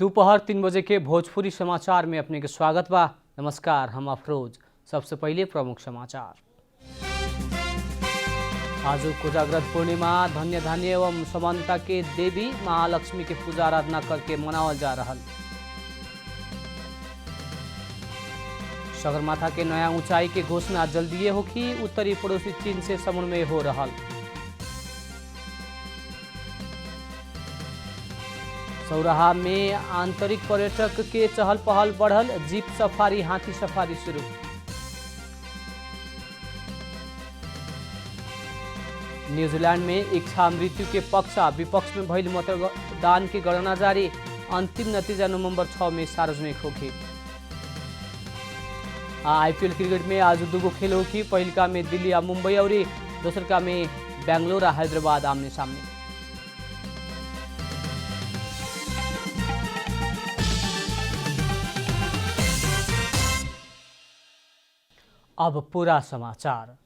दोपहर 3 बजे के भोजपुरी समाचार में अपने के स्वागत बा। नमस्कार, हम अफरोज। सबसे पहले प्रमुख समाचार। आज कोजाग्रत पूर्णिमा धन्य धान्य एवं समानता के देवी महालक्ष्मी के पूजा आराधना करके मनावल जा रहा। सगरमाथा के नया ऊंचाई के घोषणा जल्दी होगी। उत्तरी पड़ोसी चीन से समन्वय हो रहा। सौराहा में आंतरिक पर्यटक के चहल पहल बढ़ल। जीप सफारी, हाथी सफारी शुरू। न्यूजीलैंड में इच्छा मृत्यु के पक्ष विपक्ष में भइल मतदान की गणना जारी। अंतिम नतीजा नवंबर 6 में सार्वजनिक होगी। आईपीएल क्रिकेट में आज दुगो खेल होगी। पहिलका में दिल्ली और मुंबई और दूसरका में बेंगलोर और हैदराबाद आमने सामने। अब पूरा समाचार।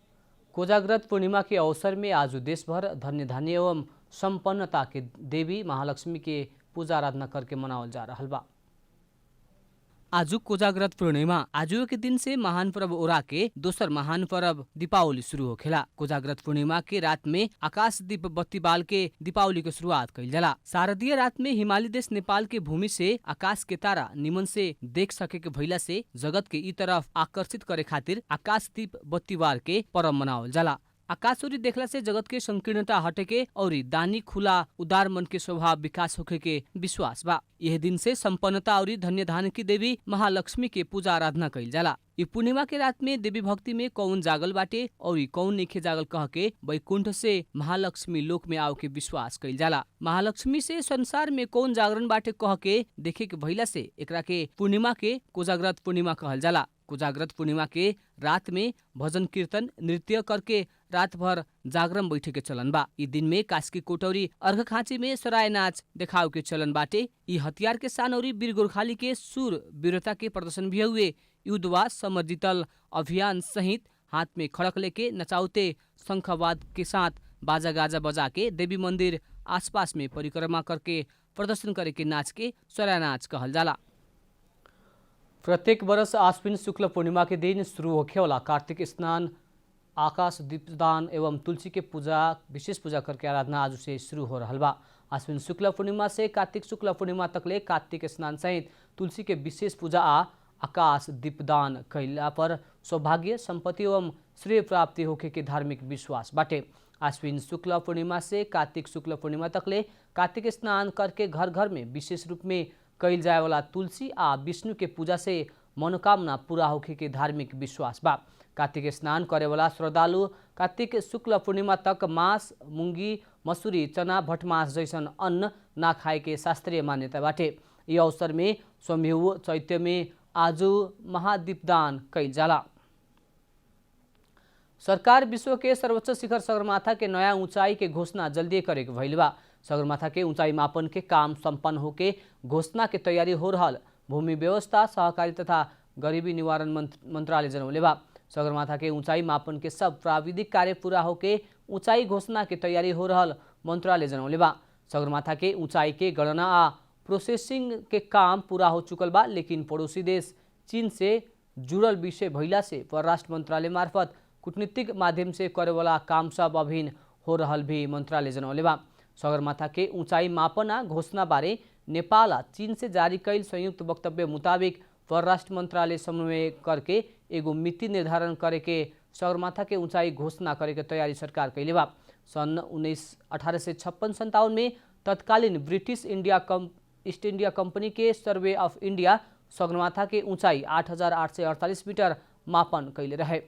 कोजाग्रत पूर्णिमा के अवसर में आज देशभर धन्य धान्य एवं संपन्नता के देवी महालक्ष्मी के पूजा आराधना करके मनावल जा रहा बा। आज कोजाग्रत पूर्णिमा आज के दिन से महान पर्व ओरा के दोसर महान पर्व दीपावली शुरू होखेला। कोजाग्रत पूर्णिमा के रात में आकाश दीप बत्ती बाल के दीपावली के शुरुआत कइल जाला। शारदीय रात में हिमालय देश नेपाल के भूमि से आकाश के तारा निमन से देख सके के भइला से जगत के ई तरफ आकर्षित करे खातिर आकाश दीप बत्ती बाल के पर्व मनावल जाला। आकाश ओरी देखला से जगत के संकीर्णता हटेके और दानी खुला उदार मन के स्वभाव विकास होखे के विश्वास बा। यह दिन से संपन्नता और धन्य धान्य की देवी महालक्ष्मी के पूजा आराधना कइल जाला। ई पूर्णिमा के रात में देवी भक्ति में कौन जागल बाटे और कौन नइखे जागल कह के वैकुंठ से महालक्ष्मी लोक में आओ के विश्वास कइल जाला। महालक्ष्मी से संसार में कौन जागरण बाटे कह के देखे के भइला से एकरा के पूर्णिमा के कोजाग्रत पूर्णिमा कहल जाला। कोजाग्रत पूर्णिमा के रात में भजन कीर्तन नृत्य करके रात भर जागरण बैठे के चलन बा। ई दिन में कास्की कोटौरी अर्घ खाँची में सराय नाच देखाव के चलन बाटे। ई हथियार के सान और वीर गोरखाली के सूर वीरता के प्रदर्शन भी हुए। युद्धवा समर जीतल अभियान सहित हाथ में खड़क लेके नचाउते शंखवाद के साथ बाजा गाजा बजा के देवी मंदिर आसपास में परिक्रमा करके प्रदर्शन करे के नाच के सराय नाच कहल जाला। प्रत्येक वर्ष आश्विन शुक्ल पूर्णिमा के दिन शुरू होखे वाला कार्तिक स्नान, आकाश दीपदान एवं तुलसी के पूजा विशेष पूजा करके आराधना आज से शुरू हो रहा बा। आश्विन शुक्ल पूर्णिमा से कार्तिक शुक्ल पूर्णिमा तकले कार्तिक स्नान सहित तुलसी के विशेष पूजा आकाश दीपदान कैला पर सौभाग्य संपत्ति एवं श्रेय प्राप्ति होखे के धार्मिक विश्वास बाटे। आश्विन शुक्ल पूर्णिमा से कार्तिक शुक्ल पूर्णिमा तकले कार्तिक स्नान करके घर घर में विशेष रूप में कैल जाए वाला तुलसी आ विष्णु के पूजा से मनोकामना पूरा होखे के धार्मिक विश्वास बा। कार्तिक स्नान करे वाला श्रद्धालु कार्तिक शुक्ल पूर्णिमा तक मांस, मूंगी, मसूरी, चना, भटमास जैसन अन्न ना खाए के शास्त्रीय मान्यता बाटे। यह अवसर में स्वयंभू चैत्य में आज महादीपदान कैल जाला। सरकार विश्व के सर्वोच्च शिखर सगरमाथा के नया ऊंचाई के घोषणा जल्दी करे के भइल बा। सगरमाथा के ऊंचाई मापन के काम संपन्न होके घोषणा के तैयारी हो रहा। भूमि व्यवस्था, सहकारी तथा गरीबी निवारण मंत्रालय जनौले बा। सगरमाथा के ऊंचाई मापन के सब प्राविधिक कार्य पूरा होके ऊंचाई घोषणा के तैयारी हो रहा मंत्रालय जनौले बा। सगरमाथा के ऊंचाई के गणना आ प्रोसेसिंग के काम पूरा हो चुकल बा, लेकिन पड़ोसी देश चीन से जुड़ल विषय भइला से परराष्ट्र मंत्रालय मार्फत कूटनीतिक माध्यम से करे वाला काम सब अभिन्न हो रहा भी मंत्रालय जनौले बा। सगरमाथा के ऊंचाई मापन आ घोषणा बारे नेपाल आ चीन से जारी कैल संयुक्त वक्तव्य मुताबिक परराष्ट्र मंत्रालय समन्वय करके एगो मिति निर्धारण करे के सगरमाथा के ऊंचाई घोषणा करे के तैयारी सरकार कैले बा। सन 1856-57 में तत्कालीन ब्रिटिश ईस्ट इंडिया कंपनी के सर्वे ऑफ इंडिया सगरमाथा के ऊंचाई 8,848 मीटर मापन कैले रहे।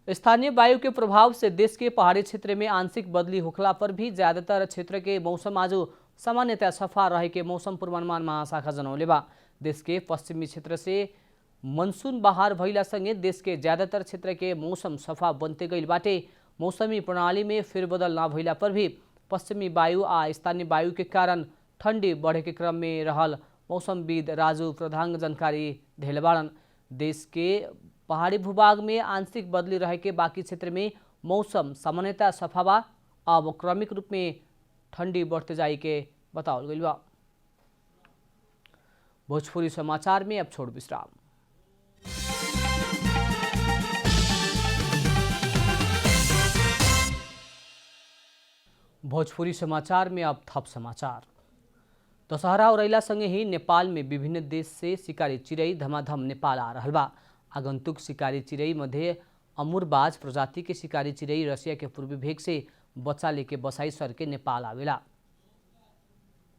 स्थानीय वायु के प्रभाव से देश के पहाड़ी क्षेत्र में आंशिक बदली होखला पर भी ज्यादातर क्षेत्र के मौसम आज सामान्यतः सफा रहे के मौसम पूर्वानुमान महाशाखा जनौले बा। देश के पश्चिमी क्षेत्र से मनसून बाहर भइला संगे देश के ज्यादातर क्षेत्र के मौसम सफा बनते गइल बाटे। मौसमी प्रणाली में फेरबदल ना भइला पर भी पश्चिमी वायु आ स्थानीय वायु के कारण ठंडी बढ़े के क्रम में रहल मौसमविद राजू प्रधान जानकारी देले बाड़न। देश के पहाड़ी भूभाग में आंशिक बदली रहे के बाकी क्षेत्र में मौसम सामान्यतः सफा बा। अब क्रमिक रूप में ठंडी बढ़ते जाए के बतावल गइल बा। भोजपुरी समाचार में अब छोड़ विश्राम। भोजपुरी समाचार में अब थप समाचार। दशहरा और संगे ही नेपाल में विभिन्न देश से शिकारी चिड़ै धमाधम नेपाल आ रहल बा। आगंतुक शिकारी चिड़ै मध्य अमूरबाज प्रजाति के शिकारी चिड़ै रसिया के पूर्वी भेग से बच्चा लेके बसाई सर के नेपाल आवेला।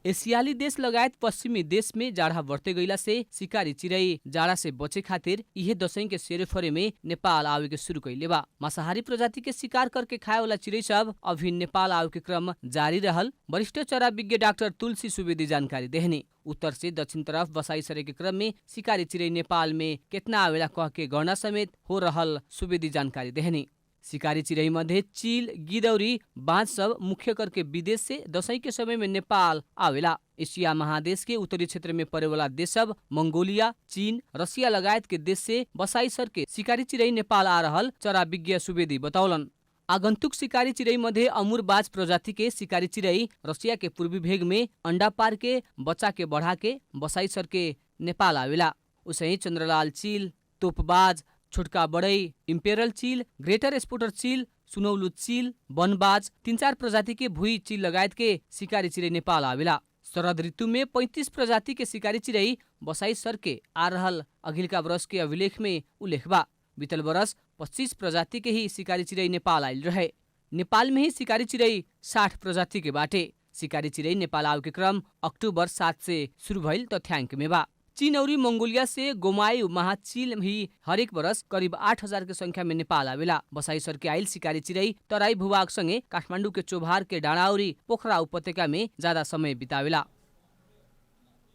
एशियाली देश लगायत पश्चिमी देश में जाड़ा बढ़ते गईला से शिकारी चिड़ै जाड़ा से बचे खातिर यह दशैं के सेरेफरे में नेपाल आवे के शुरू कैले बा। मांसाहारी प्रजाति के शिकार करके खाए वाला चिड़ै सब अभी नेपाल आवे के क्रम जारी रहल। वरिष्ठ चरा विज्ञ डॉक्टर तुलसी सुवेदी जानकारी देहनी। उत्तर से दक्षिण तरफ बसाई सरे के क्रम में शिकारी चिड़ै नेपाल में कितना आवेला कह के गणना समेत हो रहल सुवेदी जानकारी देहनी। शिकारी चिड़ै मध्य चील, गिदौरी, बाज सब मुख्य करके विदेश से दशैं के समय में नेपाल आवेला। एशिया महादेश के उत्तरी क्षेत्र में पड़े वाला देश सब मंगोलिया, चीन, रसिया लगायत के देश से बसाई सर के शिकारी चिड़ै नेपाल आ रहल चरा विज्ञ सुवेदी बतौलन। आगंतुक शिकारी चिड़ै मध्य अमूरबाज प्रजाति के शिकारी चिड़ै रसिया के पूर्वी भेग में अंडा पार के बच्चा के बढ़ा के बसाई सर के नेपाल आवेला। उसे ही चंद्रलाल चील, तोपबाज, छोटका बड़ई, इम्पेरल चील, ग्रेटर स्पोटर चील, सुनौलू चील, बनबाज, 3-4 प्रजाति के भुई चील लगायत के शिकारी चिड़ै नेपाल आवेला। शरद ऋतु में 35 प्रजाति के शिकारी चिड़ै बसाई सर के आ रहल अघिलका वर्ष के अभिलेख में उल्लेख बा। बीतल वर्ष 25 प्रजाति के ही शिकारी चिड़ै नेपाल आयल रहे। नेपाल में ही शिकारी चिड़ै 60 प्रजाति के बाटे। शिकारी चिड़ै नेपाल आवे के क्रम अक्टूबर 7 से शुरू भइल तथ्यांक में बा। चीन और मंगोलिया से गोमाई महाचील भी हरेक वर्ष करीब 8000 के संख्या में नेपाल आवेला। बसाई सर के आयल शिकारी चिड़ै तराई भूभाग संगे काठमाडौँ के चोभार के डाँडा और पोखरा उपत्यका में ज्यादा समय बितावेला।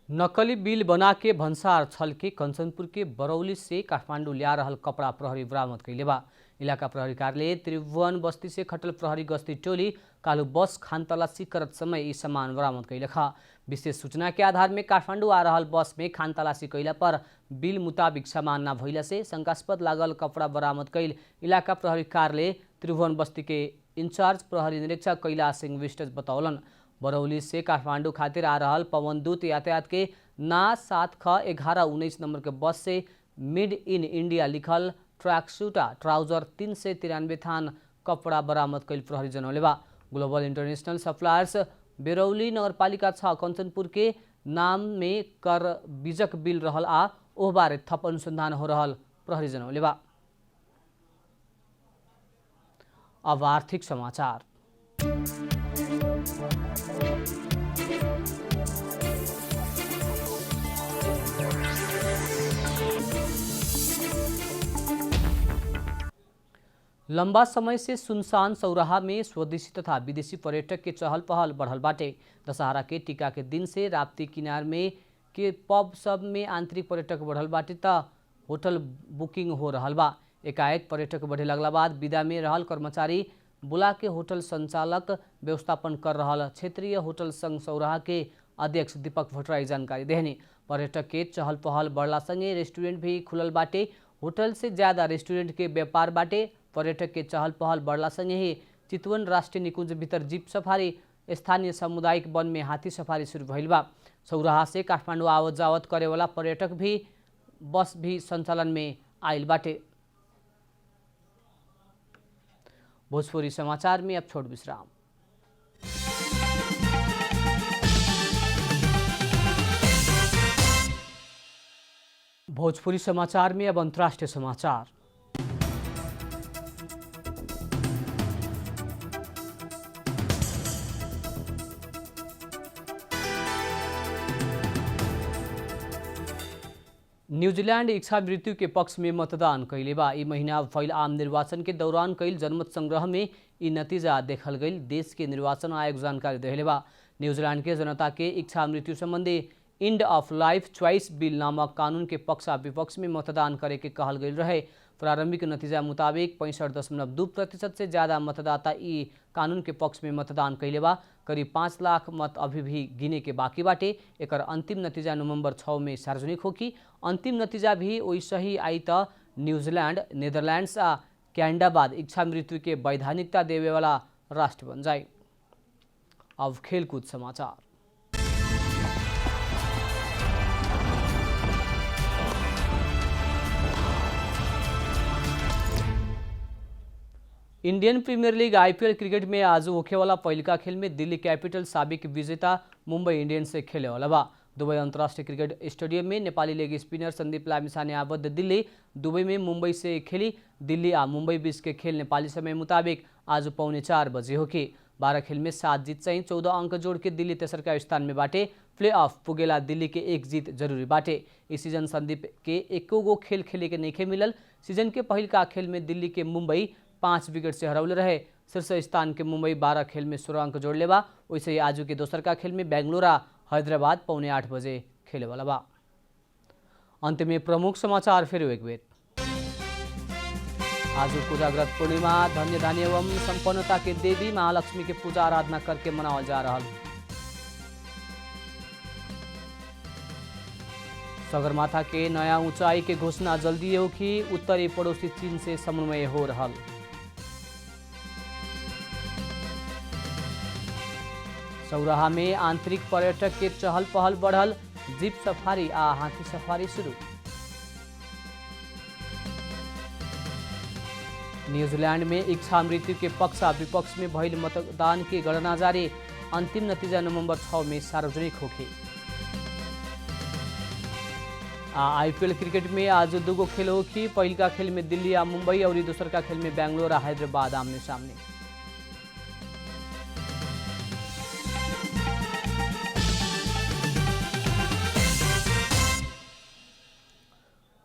नकली बिल बना के भन्सार छल के कंचनपुर के बरौली से काठमाडौँ ल्या रहल कपड़ा प्रहरी बरामद कैले बा। इलाका प्रहरी कार्यालय त्रिभुवन बस्ती से खटल प्रहरी गस्ती टोली कालू बस खान तलाशी करत समय यी सामान बरामद कैले खा। विशेष सूचना के आधार में काठमाडौँ आ रहल बस में खान तलाशी कैला पर बिल मुताबिक सामान न भइला से शंकास्पद लागल कपड़ा बरामद कैल इलाका प्रहरी कार्यालय त्रिभुवन बस्ती के इंचार्ज प्रहरी निरीक्षक कैलाश सिंह विष्ट बतौलन। बरौली से काठमाडौँ खातिर आ रहल पवनदूत यातायात के ना 7ख1119 नंबर के बस से मेड इन इंडिया लिखल ट्रैकसूटा ट्राउजर 393 थान कपड़ा बरामद कैल प्रहरी जनौले बा। ग्लोबल इंटरनेशनल सप्लायर्स बेरौली नगरपालिका 6 कंचनपुर के नाम में कर बीजक बिल रहल आ ओह बारे थप अनुसंधान हो रहल प्रहरी जनौले बा। अब आर्थिक समाचार। लंबा समय से सुनसान सौराहा में स्वदेशी तथा विदेशी पर्यटक के चहल पहल बढ़ल बाटे। दशहरा के टीका के दिन से राप्ती किनार में के पब सब में आंतरिक पर्यटक बढ़ल बाटे त होटल बुकिंग हो रहल बा। एकाएक पर्यटक बढ़े लगला बाद विदा में रहल कर्मचारी बुला के होटल संचालक व्यवस्थापन कर रहल क्षेत्रीय होटल संघ सौराहा के अध्यक्ष दीपक भट्टराई जानकारी देहनी। पर्यटक के चहल पहल बढ़ला संगे रेस्टोरेंट भी खुलल बाटे। होटल से ज्यादा रेस्टोरेंट के व्यापार बाटे। पर्यटक के चहल पहल बढ़ला संगे ही चितवन राष्ट्रीय निकुंज भीतर जीप सफारी, स्थानीय सामुदायिक वन में हाथी सफारी शुरू भइल बा। सौराहा से काठमाडौँ आवत जावत करे वाला पर्यटक भी बस भी संचालन में आयल बाटे। भोजपुरी समाचार में अब छोट विश्राम। भोजपुरी समाचार में अब अंतर्राष्ट्रीय समाचार। न्यूजीलैंड इच्छा मृत्यु के पक्ष में मतदान कैले बा। ई महीना भइल आम निर्वाचन के दौरान कैल जनमत संग्रह में ई नतीजा देखल गई। देश के निर्वाचन आयोग जानकारी देले बा। न्यूजीलैंड के जनता के इच्छा मृत्यु संबंधी end of life choice bill नामक कानून के पक्ष आ विपक्ष में मतदान करे के कहल गई रहे। प्रारंभिक नतीजा मुताबिक 65.2% से ज्यादा मतदाता ई कानून के पक्ष में मतदान कैले बा। करीब 5 लाख मत अभी भी गिने के बाकी बाटे। एकर अंतिम नतीजा नवंबर 6 में सार्वजनिक होगी। अंतिम नतीजा भी वैसे ही आई त न्यूजीलैंड, नेदरलैंड्स आ कैनेडा बाद इच्छा मृत्यु के वैधानिकता देवे वाला राष्ट्र बन जाए। अब खेलकूद समाचार। Indian Premier League IPL cricket में आज होने वाला पहिलका खेल में दिल्ली कैपिटल साबिक विजेता मुंबई इंडियंस से खेले वाला बा। दुबई अंतर्राष्ट्रीय क्रिकेट स्टेडियम में नेपाली लेग स्पिनर संदीप लामिछाने आबद्ध दिल्ली दुबई में मुंबई से खेली। दिल्ली आ मुंबई बीच के खेल नेपाली समय मुताबिक आज पौने 4 बजे हो कि 12 खेल में 7 जीत चाहिए 14 अंक जोड़ के दिल्ली तेसरका स्थान में बाटे। प्ले ऑफ पुगेला दिल्ली के 1 जीत जरूरी बाटे। इस सीजन संदीप के एको खेल खेले के नहीं मिलल। सीजन के पहिलका खेल में दिल्ली के मुंबई 5 विकेट से हरौले रहे। शीर्ष स्थान के मुंबई 12 खेल में 16 अंक जोड़ले बा। वैसे ही आज के दोसरका खेल में बेंगलुरु हैदराबाद पौने 8 बजे खेले वाला बा। अंत में प्रमुख समाचार फिर एक बेर। आज कोजाग्रत पूर्णिमा धन्य धान्य एवं संपन्नता के देवी महालक्ष्मी की पूजा आराधना करके मनावल जा रहा। सगरमाथा के नया ऊंचाई के घोषणा जल्दी हो कि उत्तरी पड़ोसी चीन से समन्वय हो रहा। सौराहा में आंतरिक पर्यटक के चहल पहल बढ़ल। जीप सफारी आ हाथी सफारी शुरू। न्यूजीलैंड में इच्छा मृत्यु के पक्ष और विपक्ष में भइल मतदान की गणना जारी। अंतिम नतीजा नवंबर 6 में सार्वजनिक होगी। IPL क्रिकेट में आज दुगो खेल हो कि पहिलका खेल में दिल्ली आ मुंबई और दूसरका खेल में बेंगलुरु आ हैदराबाद आमने सामने।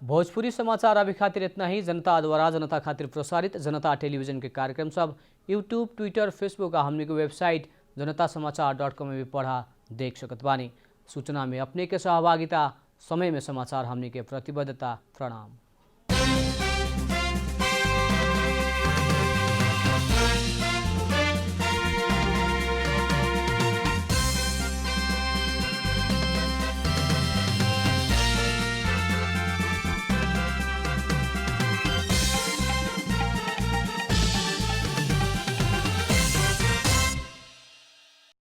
भोजपुरी समाचार अभी खातिर इतना ही। जनता द्वारा जनता खातिर प्रसारित जनता टेलीविजन के कार्यक्रम सब यूट्यूब, ट्विटर, फेसबुक और हमने की वेबसाइट जनतासमाचार.com में भी पढ़ा देख सकत बानी। सूचना में अपने के सहभागिता, समय में समाचार हमने के प्रतिबद्धता। प्रणाम।